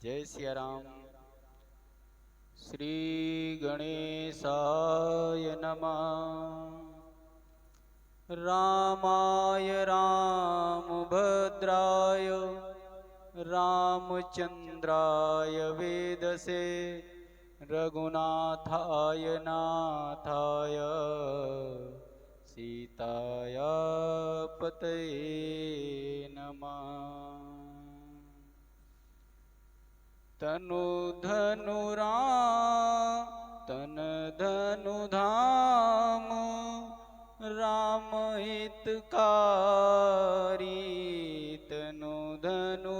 जय सिया राम। श्री गणेशाय नमः। रामाय रामभद्राय रामचंद्राय वेदसे रघुनाथाय नाथाय सीताया पतये नमः। तनु धनु धाम राम हितकारी। तनु धनु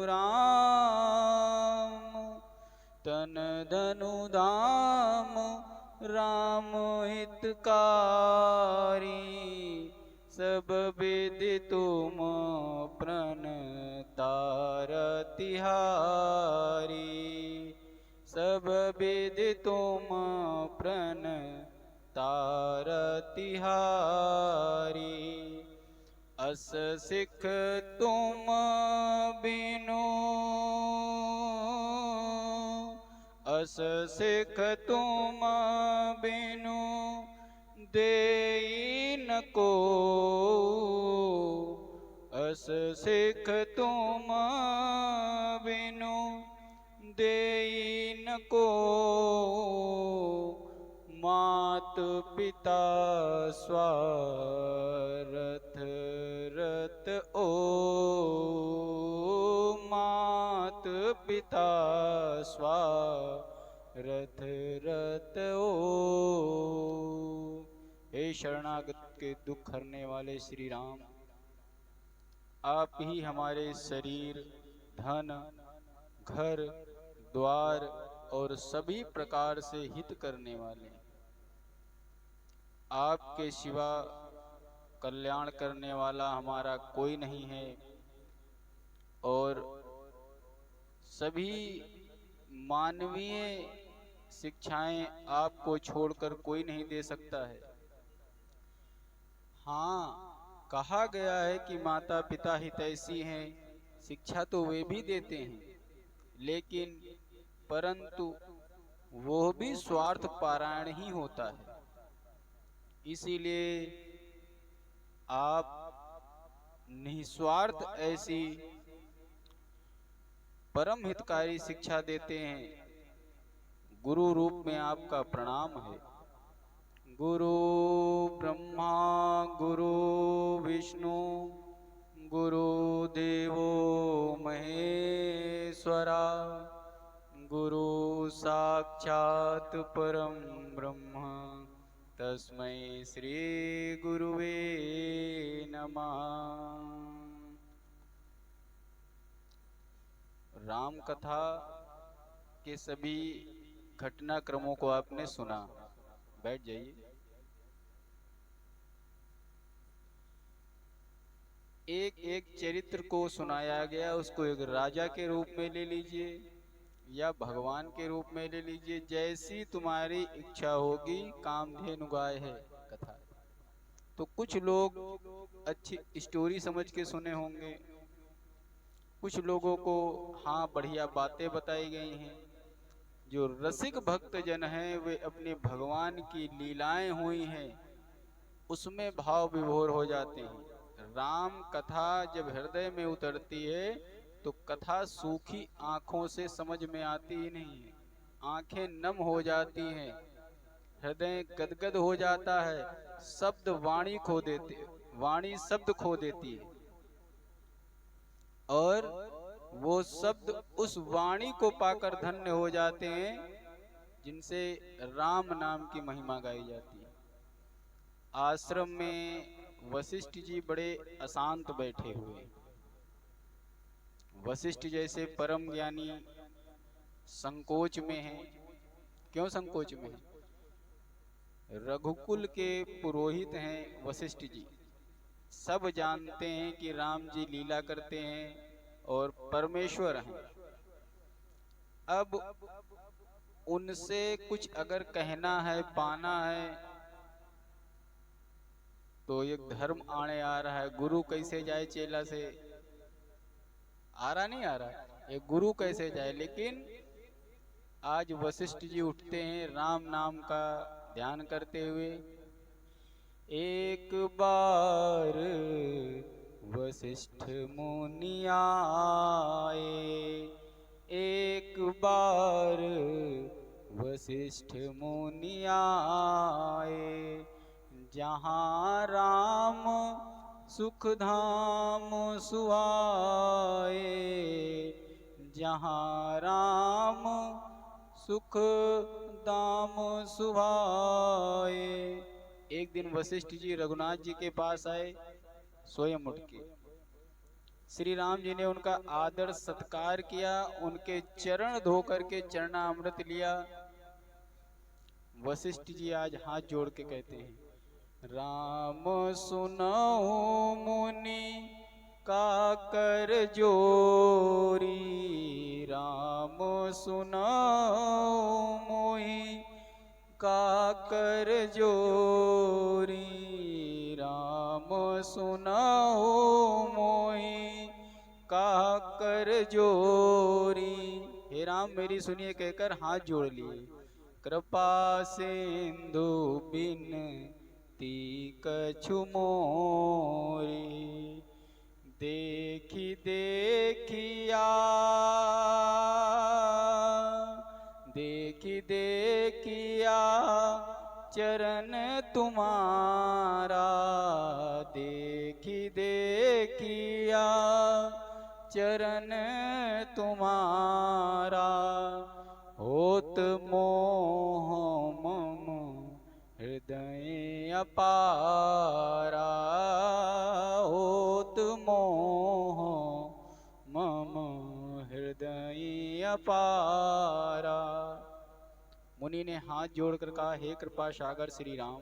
धाम राम हितकारी। सब विधि तुम प्रणतार तिहारी। सब विधि तुम प्रणतार तिहारी। अस सिख तुम बिनु अस सिख तुम बिनु देई न को। अस सिख तुम बिनु देई न को। मात पिता स्वारथ रत ओ। मात पिता स्वारथ रत ओ। हे शरणागत के दुख हरने वाले श्री राम, आप ही हमारे शरीर, धन, घर द्वार और सभी प्रकार से हित करने वाले। आपके सिवा कल्याण करने वाला हमारा कोई नहीं है और सभी मानवीय शिक्षाएं आपको छोड़कर कोई नहीं दे सकता है। हाँ, कहा गया है कि माता पिता हितैषी हैं, शिक्षा तो वे भी देते हैं, लेकिन परंतु वो भी स्वार्थ पारायण ही होता है। इसीलिए आप निस्वार्थ ऐसी परम हितकारी शिक्षा देते हैं। गुरु रूप में आपका प्रणाम है। गुरु ब्रह्मा गुरु विष्णु गुरु देवो महेश्वरा। गुरु साक्षात् परम ब्रह्म तस्मै श्री गुरुवे नमः। राम कथा के सभी घटनाक्रमों को आपने सुना। बैठ जाइए। एक एक चरित्र को सुनाया गया, उसको एक राजा के रूप में ले लीजिए या भगवान के रूप में ले लीजिए, जैसी तुम्हारी इच्छा होगी। कामधेनु गाय है कथा। तो कुछ लोग अच्छी स्टोरी समझ के सुने होंगे, कुछ लोगों को हाँ बढ़िया बातें बताई गई हैं। जो रसिक भक्त जन हैं वे अपने भगवान की लीलाएं हुई हैं उसमें भाव विभोर हो जाते हैं। राम कथा जब हृदय में उतरती है तो कथा सूखी आंखों से समझ में आती ही नहीं है। आंखें नम हो जाती हैं, हृदय गदगद हो जाता है, शब्द वाणी खो देते, वाणी शब्द खो देती है और वो शब्द उस वाणी को पाकर धन्य हो जाते हैं जिनसे राम नाम की महिमा गाई जाती है। आश्रम में वशिष्ठ जी बड़े अशांत बैठे हुए। वशिष्ठ जैसे परम ज्ञानी संकोच में हैं। क्यों संकोच में हैं? रघुकुल के पुरोहित हैं वशिष्ठ जी। सब जानते हैं कि राम जी लीला करते हैं और परमेश्वर हैं। अब उनसे कुछ अगर कहना है, पाना है, तो एक धर्म आने आ रहा है। गुरु कैसे जाए चेला से? आ रहा नहीं आ रहा? एक गुरु कैसे जाए। लेकिन आज वशिष्ठ जी उठते हैं राम नाम का ध्यान करते हुए। एक बार वशिष्ठ मुनि आए, एक बार वशिष्ठ मुनि आए, जहाँ राम सुख धाम सुहाए, जहाँ राम सुख धाम सुहाए। एक दिन वशिष्ठ जी रघुनाथ जी के पास आए स्वयं उठ के। श्री राम जी ने उनका आदर सत्कार किया, उनके चरण धो करके चरणामृत लिया। वशिष्ठ जी आज हाथ जोड़ के कहते हैं, राम सुनऊ मुनि का कर जोरी, राम सुनऊ मोहि का कर जोरी, राम सुनऊ मोहि का कर जोरी। हे राम मेरी सुनिए कहकर हाथ जोड़ लिए। कृपा सिंधु बिनती कछु मोरी, देखी देखिया, देखी देखिया चरण तुम्हारा, देखी देखिया चरण तुम्हारा, होत मोह मम हृदय अपारा, होत मोह मम हृदय अपारा। मुनि ने हाथ जोड़कर कहा, हे कृपा सागर श्री राम,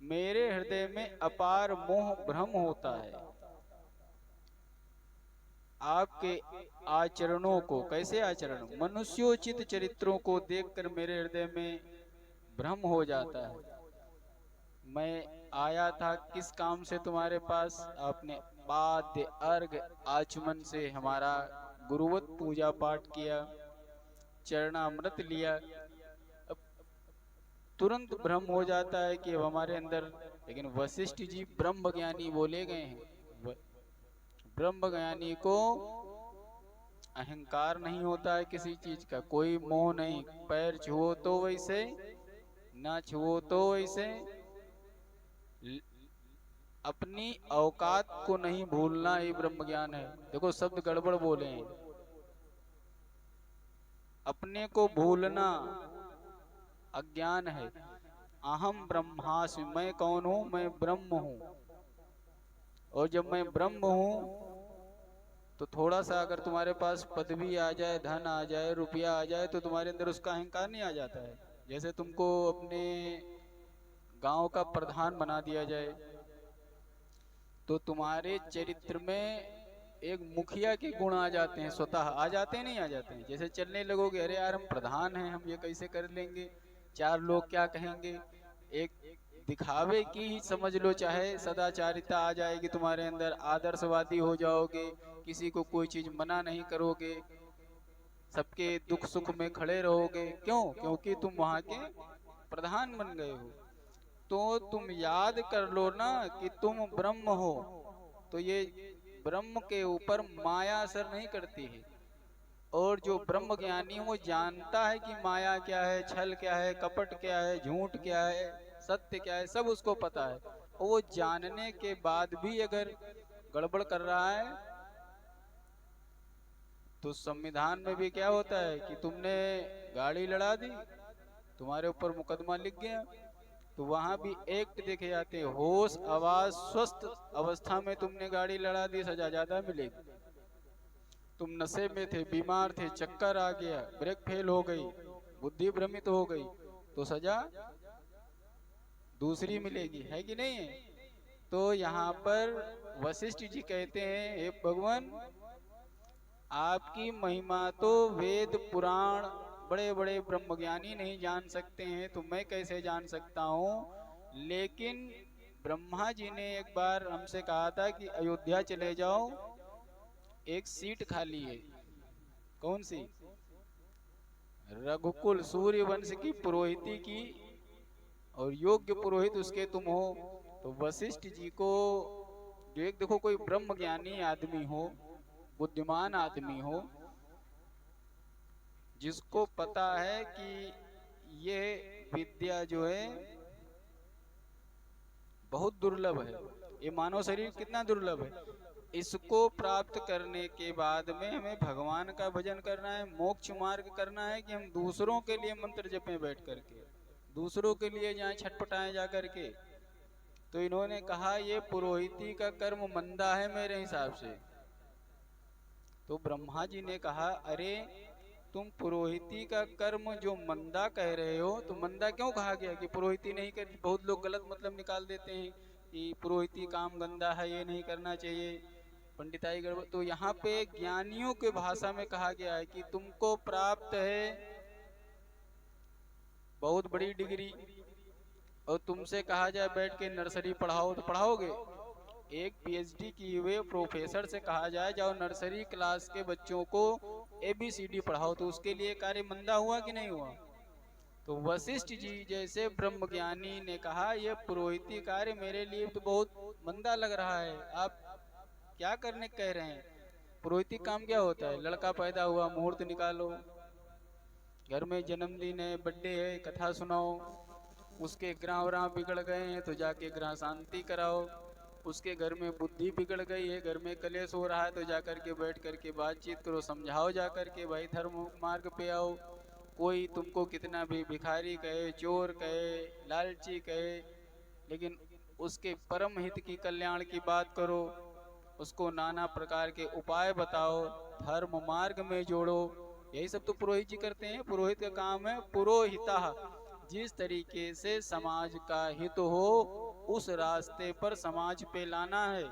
मेरे हृदय में अपार मोह भ्रम होता है। आपके आचरणों को, कैसे आचरण, मनुष्योचित चरित्रों को देखकर मेरे हृदय में भ्रम हो जाता है। मैं आया था किस काम से तुम्हारे पास? आपने वाद्य अर्घ आचमन से हमारा गुरुवत पूजा पाठ किया, चरणामृत लिया। अब तुरंत भ्रम हो जाता है कि अब हमारे अंदर, लेकिन वशिष्ठ जी ब्रह्म ज्ञानी बोले गए हैं। ब्रह्म ज्ञानी को अहंकार नहीं होता है किसी चीज का, कोई मोह नहीं। पैर छुओ तो वैसे, ना छुओ तो वैसे। अपनी औकात को नहीं भूलना ही ब्रह्म ज्ञान है। देखो शब्द गड़बड़ बोले हैं। अपने को भूलना अज्ञान है। अहम ब्रह्मास्मि, मैं कौन हूं? मैं ब्रह्म हूं। और जब मैं ब्रह्म हूं तो थोड़ा सा अगर तुम्हारे पास पदवी आ जाए, धन आ जाए, रुपया आ जाए, तो तुम्हारे अंदर उसका अहंकार नहीं आ जाता है। जैसे तुमको अपने गांव का प्रधान बना दिया जाए तो तुम्हारे चरित्र में एक मुखिया के गुण आ जाते हैं, स्वतः आ जाते हैं, नहीं आ जाते हैं। जैसे चलने लगोगे, अरे यार हम प्रधान हैं, हम ये कैसे कर लेंगे, चार लोग क्या कहेंगे। एक दिखावे की ही समझ लो, चाहे सदाचारिता आ जाएगी तुम्हारे अंदर, आदर्शवादी हो जाओगे, किसी को कोई चीज मना नहीं करोगे, सबके दुख सुख में खड़े रहोगे। क्यों? क्योंकि तुम वहां के प्रधान बन गए हो। तो तुम याद कर लो ना कि तुम ब्रह्म हो, तो ये ब्रह्म के ऊपर माया असर नहीं करती है। और जो ब्रह्म ज्ञानी वो जानता है कि माया क्या है, छल क्या है, कपट क्या है, झूठ क्या है, सत्य क्या है, सब उसको पता है। और वो जानने के बाद भी अगर गड़बड़ कर रहा है, तो संविधान में भी क्या होता है कि तुमने गाड़ी लड़ा दी, तुम्हारे ऊपर मुकदमा लिख गया, तो वहां भी एक्ट देखे जाते हैं। होश आवाज स्वस्थ अवस्था में तुमने गाड़ी लड़ा दी, सजा ज्यादा मिलेगी। तुम नशे में थे, बीमार थे, चक्कर आ गया, ब्रेक फेल हो गई, बुद्धि भ्रमित हो गई, तो सजा दूसरी मिलेगी, है कि नहीं है? तो यहाँ पर वशिष्ठ जी कहते हैं, हे भगवान, आपकी महिमा तो वेद पुराण बड़े बड़े ब्रह्मज्ञानी नहीं जान सकते हैं, तो मैं कैसे जान सकता हूँ। लेकिन ब्रह्मा जी ने एक बार हमसे कहा था कि अयोध्या चले जाओ, एक सीट खाली है। कौन सी? रघुकुल सूर्यवंश की पुरोहिती की, और योग्य पुरोहित उसके तुम हो। तो वशिष्ठ जी को जो एक देखो कोई ब्रह्म ज्ञानी आदमी हो, बुद्धिमान आदमी हो, जिसको पता है कि ये विद्या जो है बहुत दुर्लभ है, ये मानव शरीर कितना दुर्लभ है, इसको प्राप्त करने के बाद में हमें भगवान का भजन करना है, मोक्ष मार्ग करना है, कि हम दूसरों के लिए मंत्र जपें बैठ करके, दूसरों के लिए जाएं छटपटाएं जा करके। तो इन्होंने कहा ये पुरोहिती का कर्म मंदा है मेरे हिसाब से। तो ब्रह्मा जी ने कहा अरे तुम पुरोहिती का कर्म जो मंदा कह रहे हो, तो मंदा क्यों कहा गया कि पुरोहिती नहीं कर? बहुत लोग गलत मतलब निकाल देते हैं कि पुरोहिती काम गंदा है, ये नहीं करना चाहिए, पंडिताई गड़बड़। तो यहाँ पे ज्ञानियों के भाषा में कहा गया है कि तुमको प्राप्त है बहुत बड़ी डिग्री, और तुमसे कहा जाए बैठ के नर्सरी पढ़ाओ तो पढ़ाओगे? एक पीएचडी किए हुए प्रोफेसर से कहा जाए जाओ नर्सरी क्लास के बच्चों को ABCD पढ़ाओ, तो उसके लिए कार्य मंदा हुआ कि नहीं हुआ? तो वशिष्ठ जी जैसे ब्रह्मज्ञानी ने कहा यह पुरोहिती कार्य मेरे लिए तो बहुत मंदा लग रहा है, आप क्या करने कह रहे हैं? पुरोहिती काम क्या होता है? लड़का पैदा हुआ मुहूर्त निकालो, घर में जन्मदिन है, बर्थडे है, कथा सुनाओ, उसके ग्रह व्राह बिगड़ गए हैं तो जाके ग्रह शांति कराओ, उसके घर में बुद्धि बिगड़ गई है, घर में कलेश हो रहा है तो जाकर के बैठ करके बातचीत करो, समझाओ जाकर के भाई धर्म मार्ग पे आओ। कोई तुमको कितना भी भिखारी कहे, चोर कहे, लालची कहे, लेकिन उसके परम हित की कल्याण की बात करो, उसको नाना प्रकार के उपाय बताओ, धर्म मार्ग में जोड़ो। यही सब तो पुरोहित जी करते हैं। पुरोहित का काम है पुरोहिता, जिस तरीके से समाज का हित हो उस रास्ते पर समाज पे लाना है,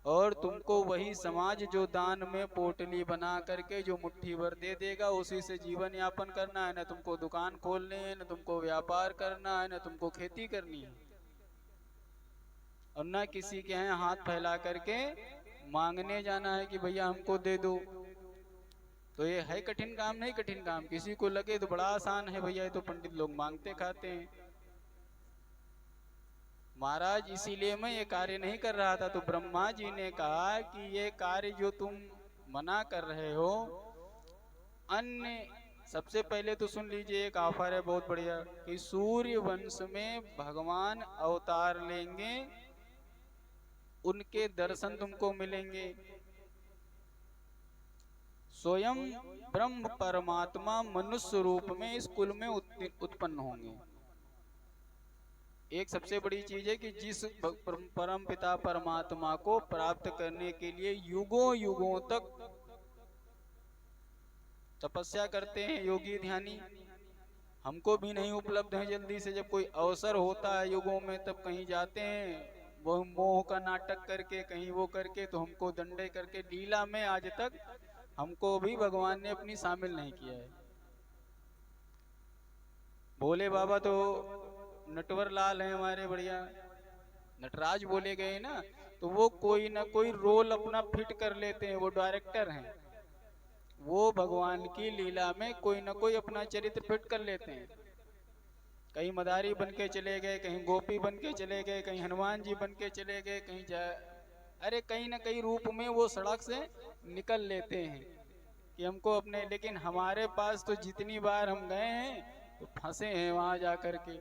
और तुमको वही समाज जो दान में पोटली बना करके जो मुट्ठी भर दे देगा उसी से जीवन यापन करना है। न तुमको दुकान खोलनी है, न तुमको व्यापार करना है, न तुमको खेती करनी है, और न किसी के यहाँ हाथ फैला करके मांगने जाना है कि भैया हमको दे दो। तो ये है कठिन काम? नहीं कठिन काम, किसी को लगे तो बड़ा आसान है भैया, ये तो पंडित लोग मांगते खाते हैं। महाराज इसीलिए मैं ये कार्य नहीं कर रहा था। तो ब्रह्मा जी ने कहा कि ये कार्य जो तुम मना कर रहे हो, अन्य सबसे पहले तो सुन लीजिए, एक ऑफर है बहुत बढ़िया कि सूर्य वंश में भगवान अवतार लेंगे, उनके दर्शन तुमको मिलेंगे। स्वयं ब्रह्म परमात्मा मनुष्य रूप में इस कुल में उत्पन्न होंगे। एक सबसे बड़ी चीज है कि जिस परम पिता परमात्मा को प्राप्त करने के लिए युगों युगों तक तपस्या करते हैं योगी ध्यानी, हमको भी नहीं उपलब्ध है जल्दी से। जब कोई अवसर होता है युगों में तब कहीं जाते हैं, वो मोह का नाटक करके कहीं वो करके, तो हमको दंडे करके लीला में आज तक हमको भी भगवान ने अपनी शामिल नहीं किया है। भोले बाबा तो नटवर लाल है हमारे, बढ़िया नटराज बोले गए ना, तो वो कोई ना कोई रोल अपना फिट कर लेते हैं, वो डायरेक्टर हैं, वो भगवान की लीला में कोई ना कोई अपना चरित्र फिट कर लेते हैं। कहीं मदारी बन के चले गए, कहीं गोपी बन के चले गए, कहीं हनुमान जी बन के चले गए, कहीं अरे कहीं ना कहीं रूप में वो सड़क से निकल लेते हैं कि हमको अपने। लेकिन हमारे पास तो जितनी बार हम गए हैं तो फंसे हैं वहां जाकर के,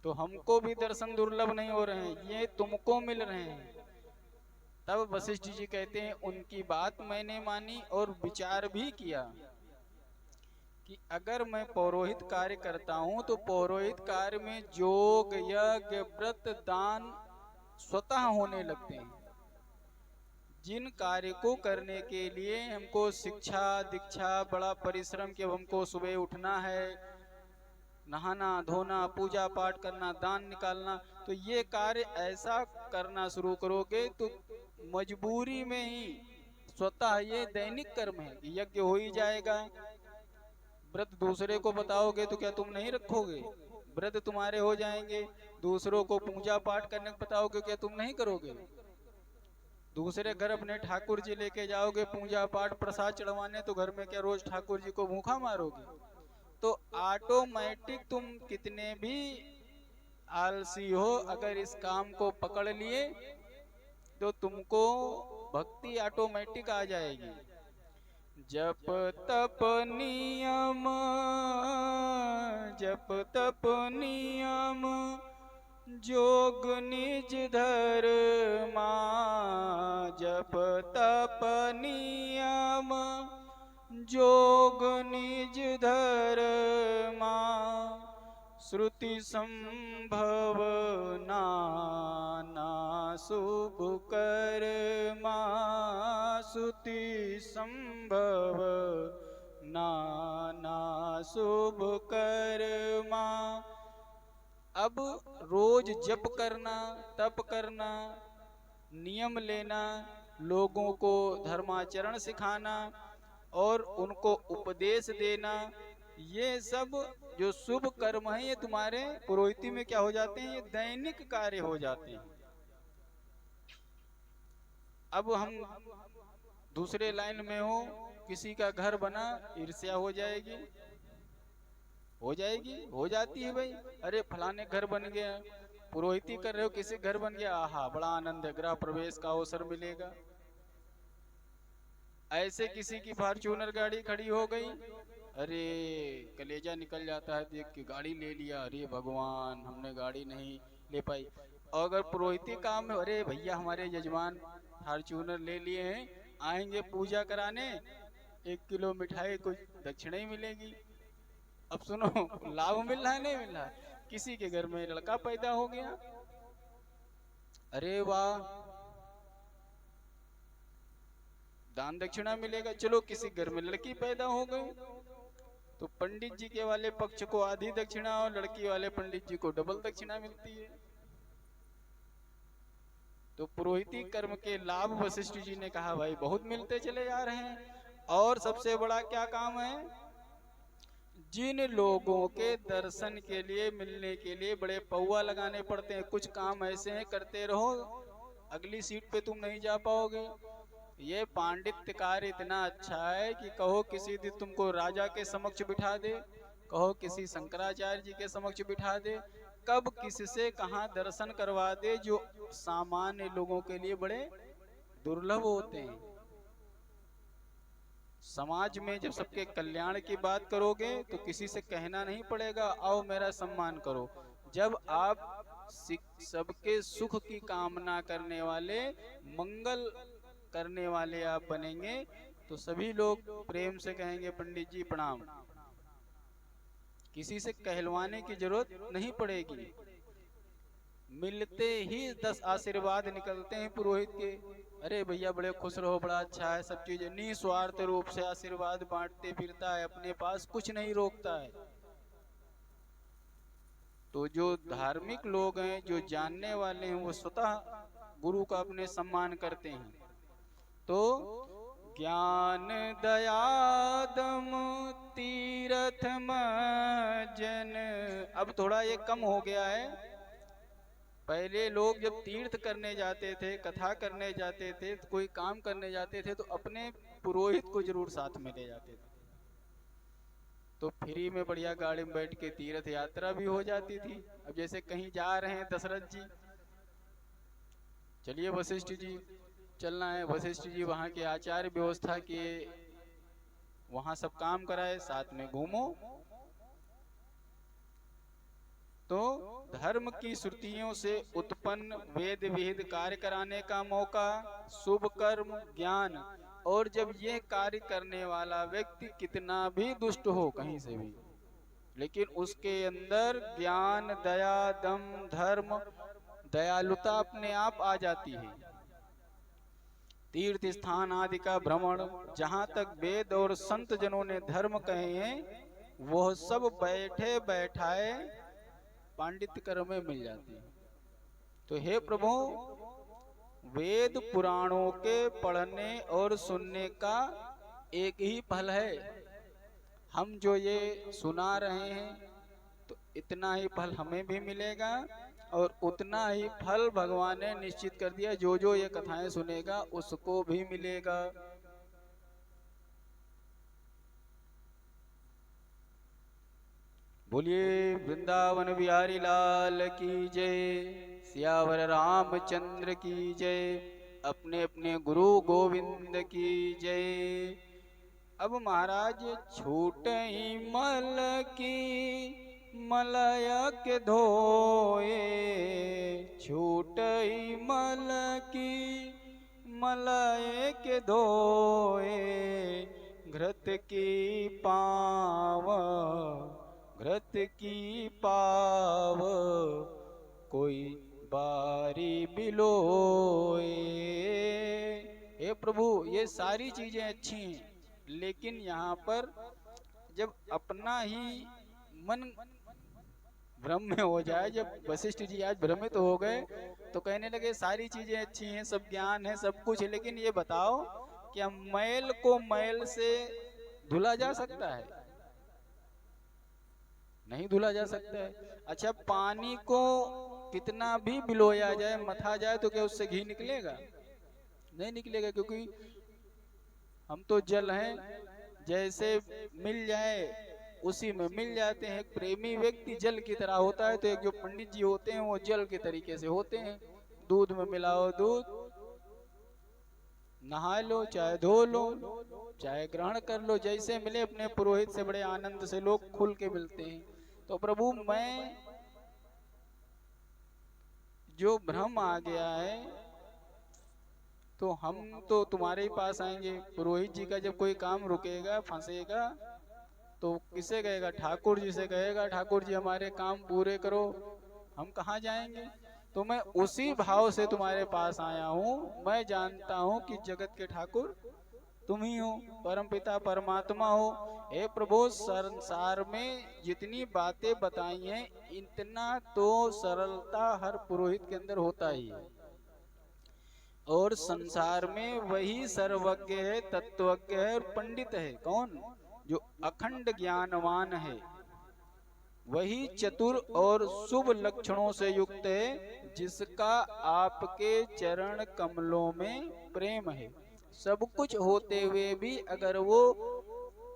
तो हमको भी दर्शन दुर्लभ नहीं हो रहे हैं, ये तुमको मिल रहे हैं। तब वशिष्ठ जी कहते हैं उनकी बात मैंने मानी और विचार भी किया कि अगर मैं पौरोहित कार्य करता हूं तो पौरोहित कार्य में योग यज्ञ व्रत दान स्वतः होने लगते हैं। जिन कार्य को करने के लिए हमको शिक्षा दीक्षा बड़ा परिश्रम के, हमको सुबह उठना है, नहाना धोना, पूजा पाठ करना, दान निकालना, तो ये कार्य ऐसा करना शुरू करोगे तो मजबूरी में ही स्वतः ये दैनिक कर्म है कि यज्ञ हो ही जाएगा। व्रत दूसरे को बताओगे तो क्या तुम नहीं रखोगे? व्रत तुम्हारे हो जाएंगे। दूसरों को पूजा पाठ करने को बताओगे, क्या तुम नहीं करोगे? दूसरे घर अपने ठाकुर जी लेके जाओगे पूजा पाठ प्रसाद चढ़वाने, तो घर में क्या रोज ठाकुर जी को भूखा मारोगे? तो ऑटोमेटिक तुम कितने भी आलसी हो, अगर इस काम को पकड़ लिए तो तुमको भक्ति ऑटोमेटिक आ जाएगी। जप तप नियम, जप तप नियम, जोग निज धर्मा, जप तप नियम, जोग निज धर्मा, श्रुति संभव नाना शुभ कर्मा, श्रुति संभव नाना शुभ कर्मा। अब रोज जप करना, तप करना, नियम लेना, लोगों को धर्माचरण सिखाना और उनको उपदेश देना, ये सब जो शुभ कर्म है ये तुम्हारे पुरोहिती में क्या हो जाते हैं? ये दैनिक कार्य हो जाते हैं। अब हम दूसरे लाइन में हो, किसी का घर बना, ईर्ष्या हो जाएगी, हो जाएगी, हो जाती है भाई। अरे फलाने घर बन गया, पुरोहिती कर रहे हो, किसी घर बन गया, आहा बड़ा आनंद है, गृह प्रवेश का अवसर मिलेगा। ऐसे किसी की फॉर्च्यूनर गाड़ी खड़ी हो गई, अरे कलेजा निकल जाता है देख के, गाड़ी ले लिया, अरे भगवान हमने गाड़ी नहीं ले पाई। और अगर पुरोहिती काम में, अरे भैया हमारे यजमान फॉर्च्यूनर ले लिए हैं, आएंगे पूजा कराने, 1 किलो मिठाई कुछ दक्षिणा ही मिलेगी। अब सुनो, लाभ मिल रहा है नहीं मिल रहा? किसी के घर में लड़का पैदा हो गया, अरे वाह दान दक्षिणा मिलेगा। चलो किसी घर में लड़की पैदा हो गई, तो पंडित जी के वाले पक्ष को आधी दक्षिणा और लड़की वाले पंडित जी को डबल दक्षिणा मिलती है। तो पुरोहिती कर्म के लाभ वशिष्ठ जी ने कहा भाई बहुत मिलते चले जा रहे हैं। और सबसे बड़ा क्या काम है? जिन लोगों के दर्शन के लिए, मिलने के लिए बड़े पौवा लगाने पड़ते हैं, कुछ काम ऐसे हैं करते रहो, अगली सीट पे तुम नहीं जा पाओगे। ये पांडित्य कार्य इतना अच्छा है कि कहो किसी दिन तुमको राजा के समक्ष बिठा दे, कहो किसी शंकराचार्य जी के समक्ष बिठा दे, कब किससे कहाँ दर्शन करवा दे, जो सामान्य लोगों के लिए बड़े दुर्लभ होते हैं। समाज में जब सबके कल्याण की बात करोगे तो किसी से कहना नहीं पड़ेगा आओ मेरा सम्मान करो। जब आप सबके सुख की कामना करने वाले, मंगल करने वाले आप बनेंगे, तो सभी लोग प्रेम से कहेंगे पंडित जी प्रणाम। किसी से कहलवाने की जरूरत नहीं पड़ेगी। मिलते ही 10 आशीर्वाद निकलते हैं पुरोहित के, अरे भैया बड़े खुश रहो, बड़ा अच्छा है, सब चीजें निस्वार्थ रूप से आशीर्वाद बांटते फिरता है, अपने पास कुछ नहीं रोकता है। तो जो धार्मिक लोग हैं, जो जानने वाले हैं, वो स्वतः गुरु का अपने सम्मान करते हैं। तो ज्ञान दया दम तीरथ मजन, अब थोड़ा ये कम हो गया है। पहले लोग जब तीर्थ करने जाते थे, कथा करने जाते थे, तो कोई काम करने जाते थे, तो अपने पुरोहित को जरूर साथ में ले जाते थे, तो फ्री में बढ़िया गाड़ी में बैठ के तीर्थ यात्रा भी हो जाती थी। अब जैसे कहीं जा रहे हैं दशरथ जी, चलिए वशिष्ठ जी चलना है, वशिष्ठ जी वहाँ के आचार्य व्यवस्था किए, वहाँ सब काम कराए, साथ में घूमो। तो धर्म की श्रुतियों से उत्पन्न वेद विहित कार्य कराने का मौका, शुभ कर्म, ज्ञान, और जब ये कार्य करने वाला व्यक्ति कितना भी दुष्ट हो कहीं से भी, लेकिन उसके अंदर ज्ञान, दया, दम, धर्म, दयालुता अपने आप आ जाती है। तीर्थ स्थान आदि का भ्रमण, जहाँ तक वेद और संत जनों ने धर्म कहे हैं, वह सब बैठे बैठाए पांडित्य कर्म में मिल जाती है। तो हे प्रभु, वेद पुराणों के पढ़ने और सुनने का एक ही फल है। हम जो ये सुना रहे हैं, तो इतना ही फल हमें भी मिलेगा और उतना ही फल भगवान ने निश्चित कर दिया। जो जो ये कथाएं सुनेगा उसको भी मिलेगा। बोलिए वृंदावन बिहारी लाल की जय, सियावर रामचंद्र की जय, अपने अपने गुरु गोविंद की जय। अब महाराज छूटई मल की मलय के धोए, छूटई मल की मलय के धोए, घृत की पाव घृत की पाव कोई बारी बिलोए। हे प्रभु, ये सारी चीजें अच्छी हैं, लेकिन यहाँ पर जब अपना ही मन भ्रम में हो जाए, जब वशिष्ठ जी आज भ्रमित हो गए तो कहने लगे सारी चीजें अच्छी हैं, सब ज्ञान है, सब कुछ है, लेकिन ये बताओ क्या मैल को मैल से धुला जा सकता है? नहीं धुला जा सकता है। अच्छा, पानी को कितना भी बिलोया जाए, मथा जाए, तो क्या उससे घी निकलेगा? नहीं निकलेगा, क्योंकि हम तो जल हैं, जैसे मिल जाए उसी में मिल जाते हैं। एक प्रेमी व्यक्ति जल की तरह होता है, तो एक जो पंडित जी होते हैं वो जल के तरीके से होते हैं। दूध में मिलाओ दूध, नहा लो, चाहे धो लो, चाहे ग्रहण कर लो, जैसे मिले। अपने पुरोहित से बड़े आनंद से लोग खुल के मिलते हैं। तो प्रभु, मैं जो भ्रम आ गया है, तो हम तो तुम्हारे ही पास आएंगे। पुरोहित जी का जब कोई काम रुकेगा, फंसेगा, तो किसे कहेगा? ठाकुर जी से कहेगा, ठाकुर जी हमारे काम पूरे करो। हम कहाँ जाएंगे? तो मैं उसी भाव से तुम्हारे पास आया हूँ। मैं जानता हूँ कि जगत के ठाकुर तुम ही हो, परम पिता परमात्मा हो। हे प्रभु, संसार में जितनी बातें बताई हैं, इतना तो सरलता हर पुरोहित के अंदर होता ही है। और संसार में वही सर्वज्ञ है, तत्वज्ञ है और पंडित है। कौन? जो अखंड ज्ञानवान है, वही चतुर और शुभ लक्षणों से युक्त है, जिसका आपके चरण कमलों में प्रेम है। सब कुछ होते हुए भी अगर वो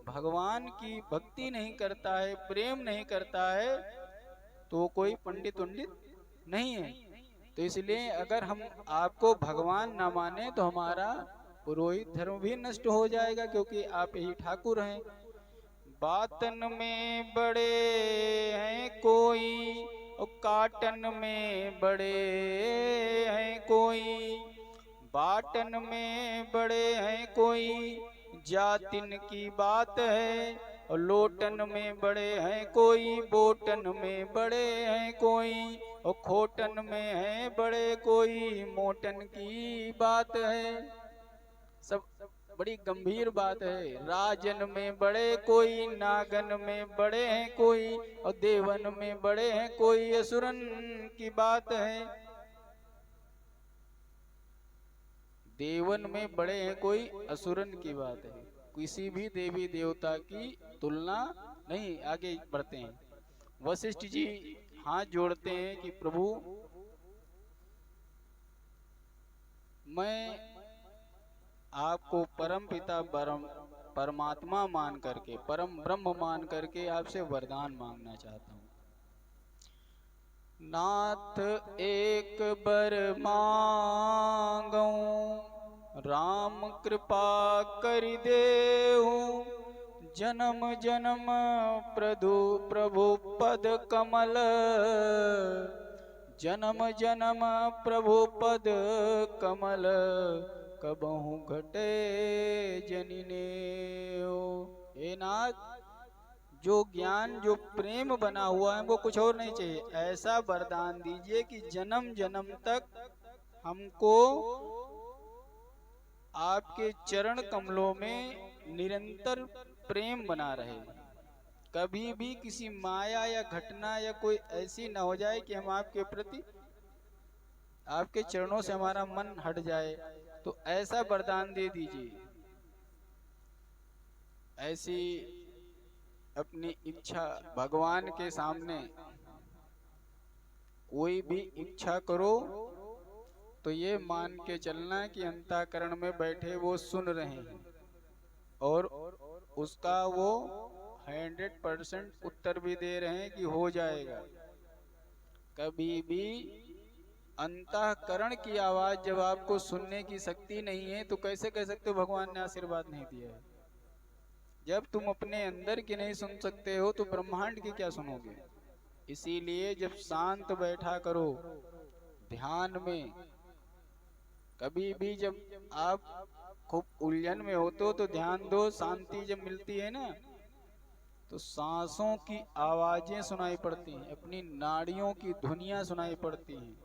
भगवान की भक्ति नहीं करता है, प्रेम नहीं करता है, तो कोई पंडित नहीं है। तो इसलिए अगर हम आपको भगवान न माने तो हमारा पुरोहित धर्म भी नष्ट हो जाएगा, क्योंकि आप ही ठाकुर हैं। बातन में बड़े हैं कोई और काटन में बड़े हैं कोई, बाटन में बड़े हैं कोई, जातिन की बात है। और लोटन में बड़े हैं कोई, बोटन में बड़े हैं कोई, और खोटन में है बड़े कोई, मोटन की बात है। सब बड़ी गंभीर बात है। राजन में बड़े कोई, नागन में बड़े हैं कोई, और देवन में बड़े हैं कोई, असुरन की बात है। देवन में बड़े हैं कोई, असुरन की बात है। किसी भी देवी देवता की तुलना नहीं। आगे बढ़ते हैं। वशिष्ठ जी हाथ जोड़ते हैं कि प्रभु, मैं आपको परम पिता परमात्मा मान करके, परम ब्रह्म मान करके आपसे वरदान मांगना चाहता हूँ। नाथ एक बर मांगूं, राम कृपा करि देहु, जन्म जन्म प्रभु पद कमल, जन्म जन्म प्रभु पद कमल, कबहु घटे जनिने। हे नाथ, जो ज्ञान, जो प्रेम बना हुआ है, वो कुछ और नहीं चाहिए। ऐसा वरदान दीजिए कि जन्म जन्म तक हमको आपके चरण कमलों में निरंतर प्रेम बना रहे। कभी भी किसी माया या घटना या कोई ऐसी न हो जाए कि हम आपके प्रति, आपके चरणों से हमारा मन हट जाए। तो ऐसा वरदान दे दीजिए। ऐसी अपनी इच्छा भगवान के सामने कोई भी इच्छा करो तो ये मान के चलना कि अंतःकरण में बैठे वो सुन रहे हैं और उसका वो 100% उत्तर भी दे रहे हैं कि हो जाएगा। कभी भी अंतःकरण की आवाज जब आपको सुनने की शक्ति नहीं है तो कैसे कह सकते हो भगवान ने आशीर्वाद नहीं दिया है। जब तुम अपने अंदर की नहीं सुन सकते हो तो ब्रह्मांड की क्या सुनोगे। इसीलिए जब शांत बैठा करो ध्यान में, कभी भी जब आप खूब उलझन में होते हो तो ध्यान दो, शांति जब मिलती है ना तो सांसों की आवाजें सुनाई पड़ती हैं, अपनी नाड़ियों की धुनियां सुनाई पड़ती हैं,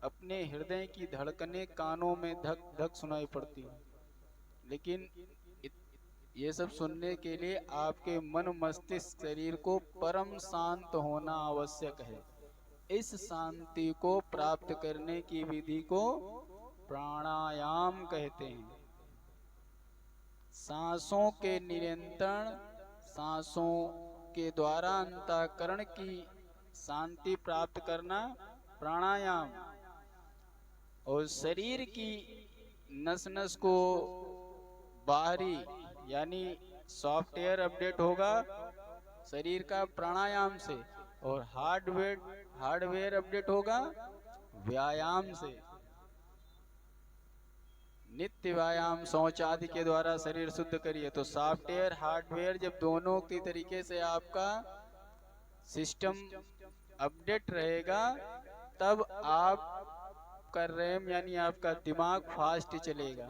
अपने हृदय की धड़कनें कानों में धक धक सुनाई पड़ती हैं। लेकिन ये सब सुनने के लिए आपके मन मस्तिष्क शरीर को परम शांत होना आवश्यक है। इस शांति को प्राप्त करने की विधि को प्राणायाम कहते हैं। सांसों के नियंत्रण, सांसों के द्वारा अंतःकरण की शांति प्राप्त करना प्राणायाम, और शरीर की नस नस को बाहरी यानी सॉफ्टवेयर अपडेट होगा शरीर का प्राणायाम से, और हार्डवेयर अपडेट होगा व्यायाम से। नित्य व्यायाम शौच आदि के द्वारा शरीर शुद्ध करिए। तो सॉफ्टवेयर हार्डवेयर जब दोनों की तरीके से आपका सिस्टम अपडेट रहेगा तब आप का रैम यानी आपका दिमाग फास्ट चलेगा,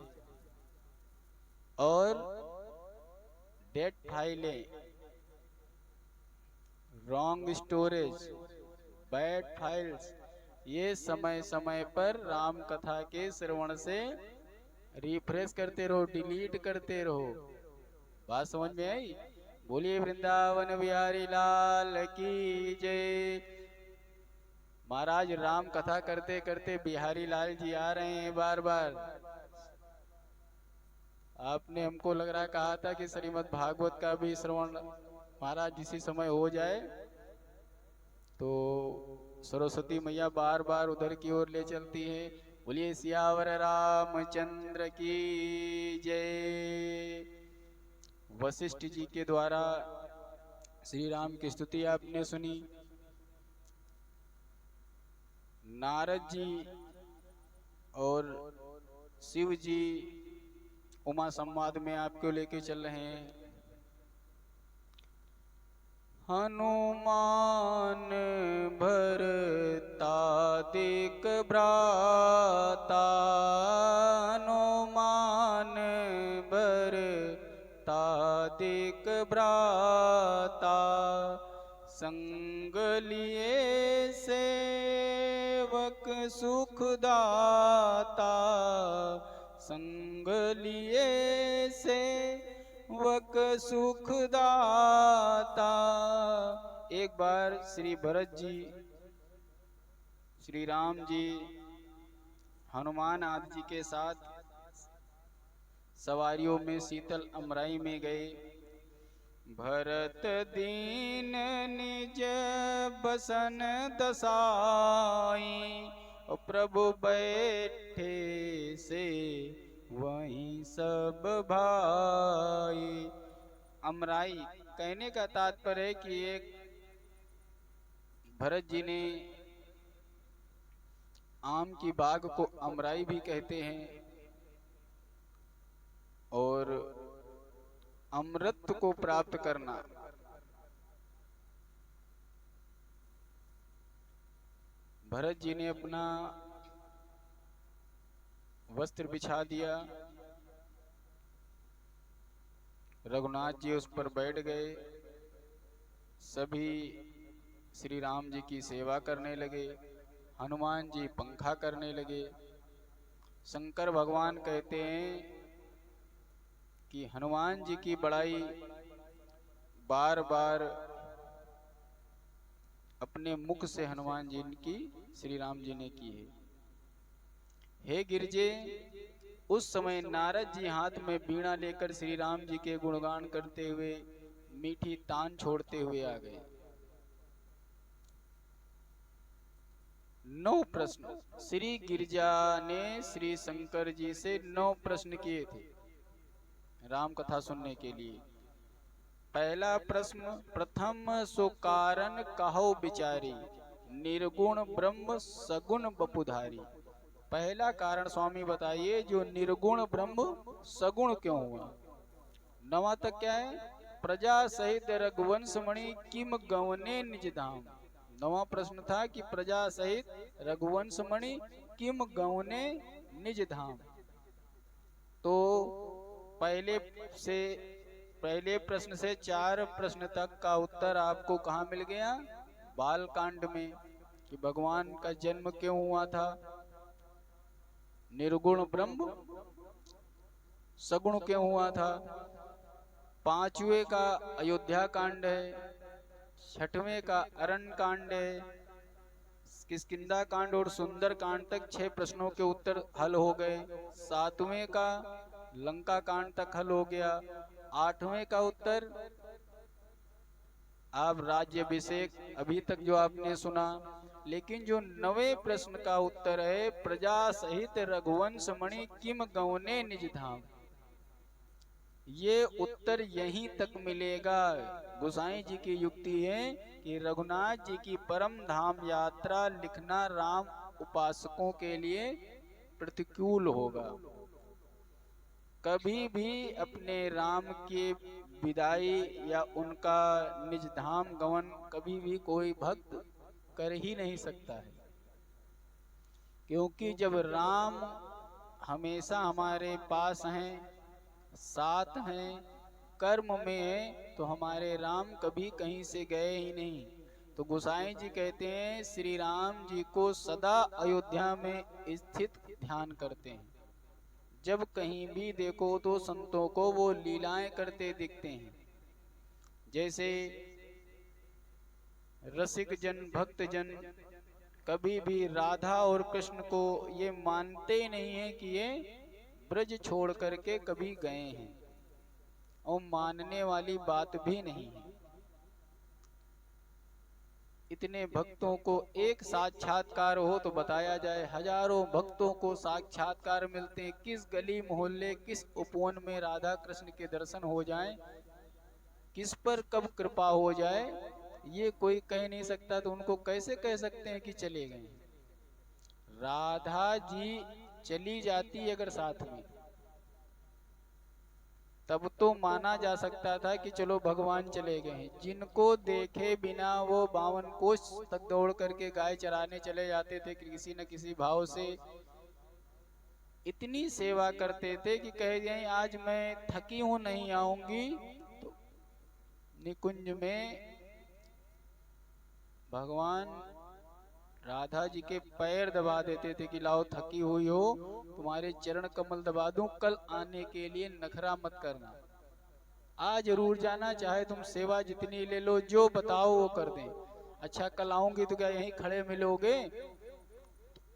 और डेट फाइलें, रॉन्ग स्टोरेज, बैड फाइल्स ये समय समय पर राम कथा के श्रवण से रिफ्रेश करते रहो, डिलीट करते रहो। बात समझ में आई? बोलिए वृंदावन बिहारी लाल की जय। महाराज राम कथा करते करते बिहारी लाल जी आ रहे हैं बार बार। आपने हमको लग रहा कहा था कि श्रीमद् भागवत का भी श्रवण महाराज इसी समय हो जाए, तो सरस्वती मैया बार बार उधर की ओर ले चलती है। बोलिए सियावर रामचंद्र की जय। वशिष्ठ जी के द्वारा श्री राम की स्तुति आपने सुनी। नारद जी और शिव जी उमा संवाद में आपको लेके चल रहे हैं। हनुमान भरतादिक भ्राता, हनुमान भरतादिक भ्राता, संग लिए सेवक सुखदाता, संग लिए सेवक सुखदाता। एक बार श्री भरत जी, श्री राम जी हनुमान आदि जी के साथ सवारियों में शीतल अमराई में गए। भरत दीन निज बसन दसाई, प्रभु बैठे से वहीं सब भाई। अमराई कहने का तात्पर्य है कि एक भरत जी ने आम की बाग को अमराई भी कहते हैं, और अमृत को प्राप्त करना। भरत जी ने अपना वस्त्र बिछा दिया, रघुनाथ जी उस पर बैठ गए, सभी श्री राम जी की सेवा करने लगे, हनुमान जी पंखा करने लगे। शंकर भगवान कहते हैं कि हनुमान जी की बड़ाई बार बार अपने मुख से हनुमान जी की श्री राम जी ने की है। हे गिरजे, उस समय नारद जी हाथ में बीड़ा लेकर श्री राम जी के गुणगान करते हुए मीठी तान छोड़ते हुए आ गए। 9 प्रश्न श्री गिरजा ने श्री शंकर जी से 9 प्रश्न किए थे राम कथा सुनने के लिए। पहला प्रश्न, प्रथम सो कारण कहो विचारी, निर्गुण ब्रह्म सगुण बपुधारी। पहला कारण स्वामी बताइए, जो निर्गुण ब्रह्म सगुण क्यों हुआ। नवा तक क्या है, प्रजा सहित रघुवंश मणि किम गवने निज धाम। नवा प्रश्न था कि प्रजा सहित रघुवंश मणि किम गवने निज धाम। तो पहले प्रश्न से 4 प्रश्न तक का उत्तर आपको कहाँ मिल गया, बाल कांड में, कि भगवान का जन्म क्यों हुआ था, निर्गुण ब्रह्म सगुण क्यों हुआ था। 5वें का अयोध्या कांड है, 6वें का अरण्य कांड है, किष्किंधा कांड और सुंदर कांड तक 6 प्रश्नों के उत्तर हल हो गए। 7वें का लंका कांड तक हल हो गया। 8वें का उत्तर आप राज्याभिषेक अभी तक जो आपने सुना। लेकिन जो 9वें प्रश्न का उत्तर है, प्रजा सहित रघुवंश मणि किम गवने निज धाम, ये उत्तर यहीं तक मिलेगा। गोसाई जी की युक्ति है कि रघुनाथ जी की परम धाम यात्रा लिखना राम उपासकों के लिए प्रतिकूल होगा। कभी भी अपने राम के विदाई या उनका निज धाम गमन कभी भी कोई भक्त कर ही नहीं सकता है, क्योंकि जब राम हमेशा हमारे पास हैं, साथ हैं, कर्म में हैं, तो हमारे राम कभी कहीं से गए ही नहीं। तो गोसाई जी कहते हैं, श्री राम जी को सदा अयोध्या में स्थित ध्यान करते हैं। जब कहीं भी देखो तो संतों को वो लीलाएं करते दिखते हैं। जैसे रसिक जन, भक्त जन कभी भी राधा और कृष्ण को ये मानते ही नहीं है कि ये ब्रज छोड़ करके कभी गए हैं, और मानने वाली बात भी नहीं है। इतने भक्तों को एक साक्षात्कार हो तो बताया जाए, हजारों भक्तों को साक्षात्कार मिलते हैं। किस गली मोहल्ले, किस उपवन में राधा कृष्ण के दर्शन हो जाएं, किस पर कब कृपा हो जाए, ये कोई कह नहीं सकता। तो उनको कैसे कह सकते हैं कि चले गए। राधा जी चली जाती अगर साथ में, तब तो माना जा सकता था कि चलो भगवान चले गए हैं। जिनको देखे बिना वो 52 कोस तक दौड़ करके गाय चराने चले जाते थे, किसी न किसी भाव से इतनी सेवा करते थे कि कह दिए आज मैं थकी हूं, नहीं आऊंगी। तो निकुंज में भगवान राधा जी के पैर दबा देते थे कि लाओ, थकी हुई हो, तुम्हारे चरण कमल दबा दूं, कल आने के लिए नखरा मत करना, आज जरूर जाना, चाहे तुम सेवा जितनी ले लो, जो बताओ वो कर दें। अच्छा, कल आऊंगी तो क्या यहीं खड़े मिलोगे।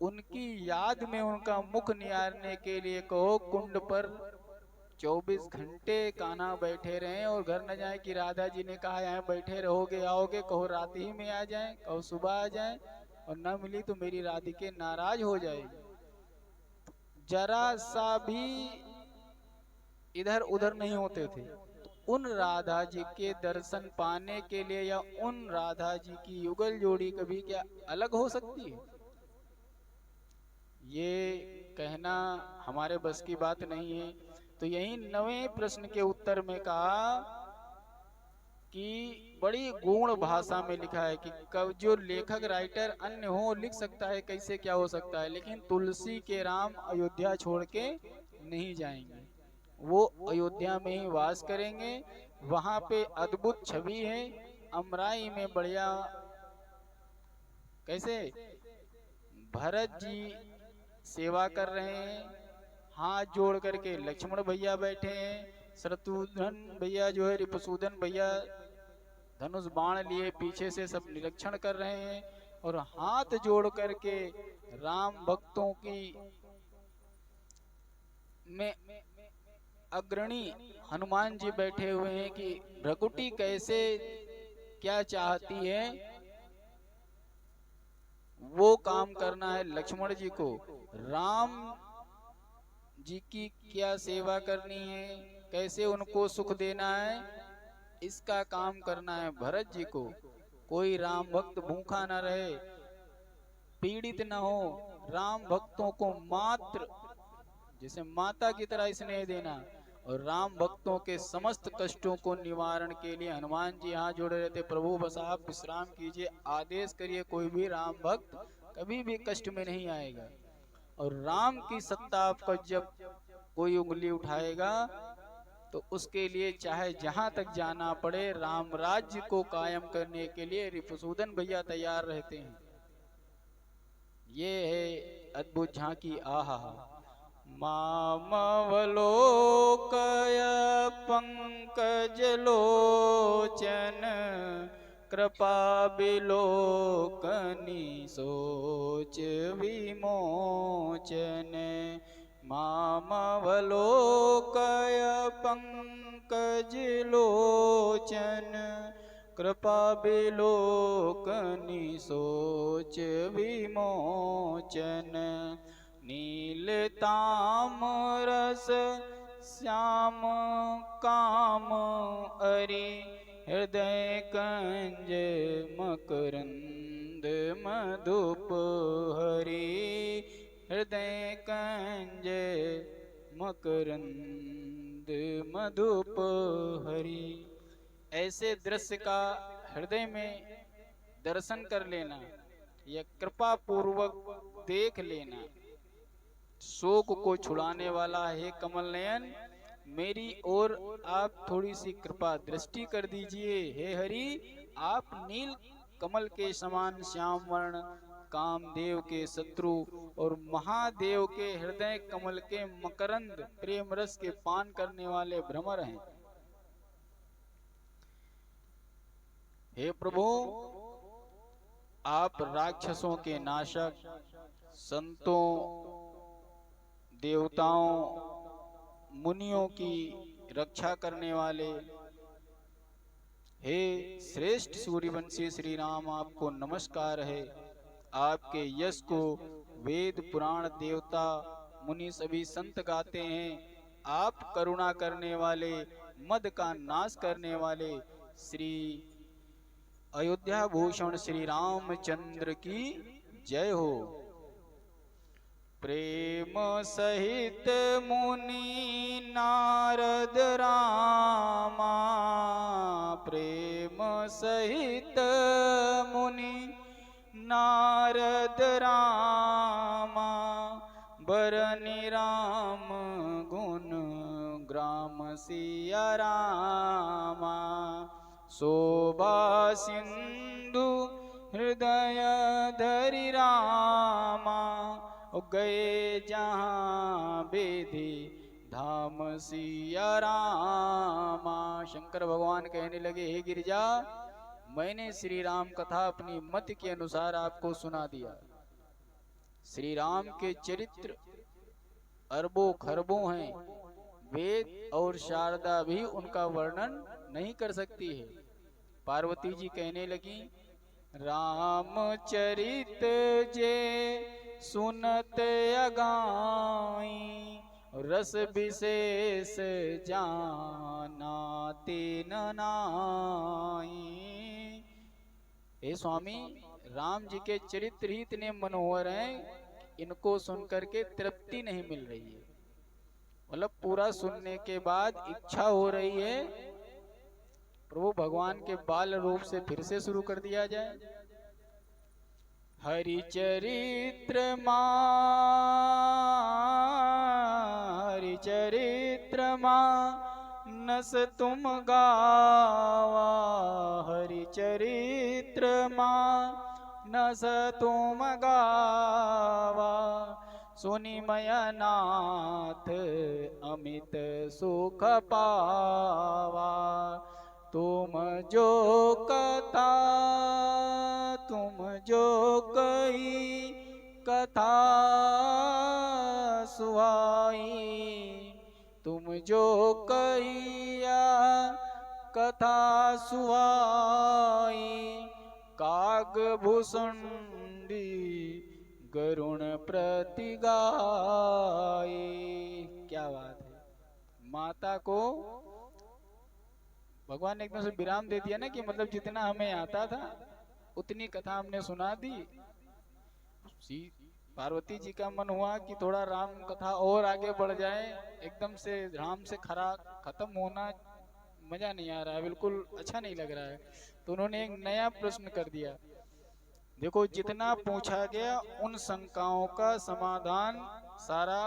उनकी याद में उनका मुख निहारने के लिए कहो कुंड पर 24 घंटे कान्हा बैठे रहे और घर न जाए कि राधा जी ने कहा यहाँ बैठे रहोगे, आओगे, कहो रात ही में आ जाए, कहो सुबह आ जाए, और न मिली तो मेरी राधिके नाराज हो जाएगी। जरा सा भी इधर उधर नहीं होते थे। तो उन राधा जी के दर्शन पाने के लिए या उन राधा जी की युगल जोड़ी कभी क्या अलग हो सकती है, ये कहना हमारे बस की बात नहीं है। तो यही 9वें प्रश्न के उत्तर में कहा कि बड़ी गूढ़ भाषा में लिखा है कि कब जो लेखक राइटर अन्य हो लिख सकता है, कैसे क्या हो सकता है, लेकिन तुलसी के राम अयोध्या छोड़ के नहीं जाएंगे, वो अयोध्या में ही वास करेंगे। वहां पे अद्भुत छवि है। अमराई में बढ़िया, कैसे भरत जी सेवा कर रहे हैं, हाथ जोड़ करके लक्ष्मण भैया बैठे हैं, शत्रुघ्न भैया जो है, रिपुसूदन भैया धनुष बाण लिए पीछे से सब निरीक्षण कर रहे हैं, और हाथ जोड़ करके राम भक्तों की में अग्रणी हनुमान जी बैठे हुए हैं कि भ्रकुटी कैसे क्या चाहती है, वो काम करना है लक्ष्मण जी को। राम जी की क्या सेवा करनी है, कैसे उनको सुख देना है, इसका काम करना है भरत जी को। कोई राम भक्त भूखा न रहे, पीड़ित न हो, राम भक्तों को मात्र जैसे माता की तरह स्नेह देना, और राम भक्तों के समस्त कष्टों को निवारण के लिए हनुमान जी यहाँ जुड़े रहते, प्रभु बस आप विश्राम कीजिए, आदेश करिए, कोई भी राम भक्त कभी भी कष्ट में नहीं आएगा। और राम की सत्ता आपको जब कोई उंगली उठाएगा तो उसके लिए चाहे जहां तक जाना पड़े, राम राज्य को कायम करने के लिए रिपुसूदन भैया तैयार रहते हैं। ये है अद्भुत झांकी। आहा, मामवलोकय पंकज लोचन, कृपा बिलोकनी सोच विमोचन। मामवलोकय पंकज लोचन, कृपा बिलोकनी सोच विमोचन। नील तामरस श्याम काम अरि, हृदय कंज मकरंद मधुप हरि। हृदय कंज मकरंद मधुप हरि। ऐसे दृश्य का हृदय में दर्शन कर लेना या कृपा पूर्वक देख लेना, शोक को छुड़ाने वाला है कमल नयन। मेरी ओर आप थोड़ी सी कृपा दृष्टि कर दीजिए। हे हरि, आप नील कमल के समान श्याम वर्ण, कामदेव के शत्रु और महादेव के हृदय कमल के मकरंद प्रेम रस के पान करने वाले भ्रमर हैं। हे प्रभु, आप राक्षसों के नाशक, संतों देवताओं मुनियों की रक्षा करने वाले, हे श्रेष्ठ सूर्यवंशी श्री राम, आपको नमस्कार है। आपके यश को वेद पुराण देवता मुनि सभी संत गाते हैं। आप करुणा करने वाले, मद का नाश करने वाले श्री अयोध्या भूषण श्री रामचंद्र की जय हो। प्रेम सहित मुनि नारद रामा, प्रेम सहित मुनि नारद रामा, बरनि राम गुण ग्राम सिया रामा। शोभा सिंधु हृदय धरि रामा, गए जहाँ बेधि धाम सिया रामा। शंकर भगवान कहने लगे, हे गिरिजा, मैंने श्री राम कथा अपनी मत के अनुसार आपको सुना दिया। श्री राम के चरित्र अरबों खरबों हैं, वेद और शारदा भी उनका वर्णन नहीं कर सकती है। पार्वती जी कहने लगी, रामचरित जे सुनत अगाई, रस विशेष जाना तीन नाई। हे स्वामी, राम जी के चरित्र ही इतने मनोहर हैं, इनको सुनकर के तृप्ति नहीं मिल रही है। मतलब पूरा सुनने के बाद इच्छा हो रही है प्रभु भगवान के बाल रूप से फिर से शुरू कर दिया जाए। हरि चरित्र मानस तुम गावा, हरि चरित्र मानस तुम गावा। सुनि मयनाथ अमित सुख पावा, तुम जो कथा तुम जो कही कथा सुहाई, तुम जो कहिया कथा सुहाई। काग भूषण भुसुंडी गरुण प्रति गाए। क्या बात है। माता को भगवान ने एकदम से विराम दे दिया ना, कि मतलब जितना हमें आता था उतनी कथा हमने सुना दी। पार्वती जी का मन हुआ कि थोड़ा राम कथा और आगे बढ़ जाए, एकदम से राम से खत्म होना मजा नहीं आ रहा है, बिल्कुल अच्छा नहीं लग रहा है। तो उन्होंने एक नया प्रश्न कर दिया। देखो, जितना पूछा गया उन शंकाओं का समाधान सारा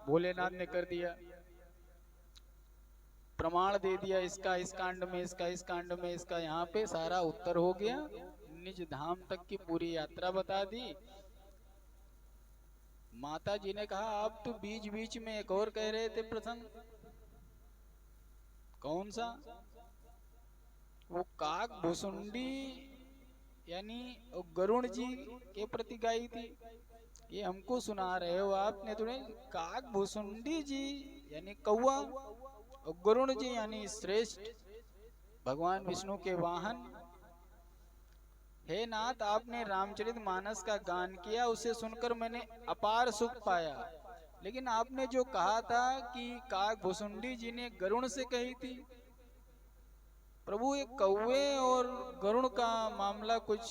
भोलेनाथ ने कर दिया, प्रमाण दे दिया, इसका इस कांड में, इसका इस कांड में, इसका यहाँ पे, सारा उत्तर हो गया। निज धाम तक की पूरी यात्रा बता दी। माता जी ने कहा, आप तो बीच बीच में एक और कह रहे थे प्रसंग। कौन सा? वो काक भुसुंडी यानी गरुण जी के प्रति गाई थी, ये हमको सुना रहे हो आपने। तो काक भुसुंडी जी यानी कौआ, और गरुण जी यानी श्रेष्ठ भगवान विष्णु के वाहन। हे नाथ, आपने रामचरितमानस का गान किया, उसे सुनकर मैंने अपार सुख पाया, लेकिन आपने जो कहा था कि काक भुसुंडी जी ने गरुण से कही थी, प्रभु एक कौवे और गरुण का मामला कुछ।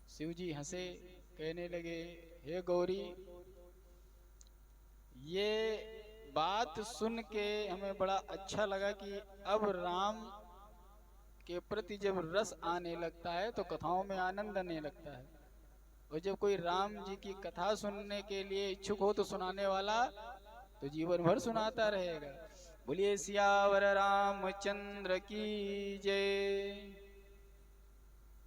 शिवजी हंसे, कहने लगे, हे गौरी, ये बात सुन के हमें बड़ा अच्छा लगा कि अब राम के प्रति जब रस आने लगता है तो कथाओं में आनंद आने लगता है। और जब कोई राम जी की कथा सुनने के लिए इच्छुक हो तो सुनाने वाला तो जीवन भर सुनाता रहेगा। बोलिए सियावर रामचंद्र की जय।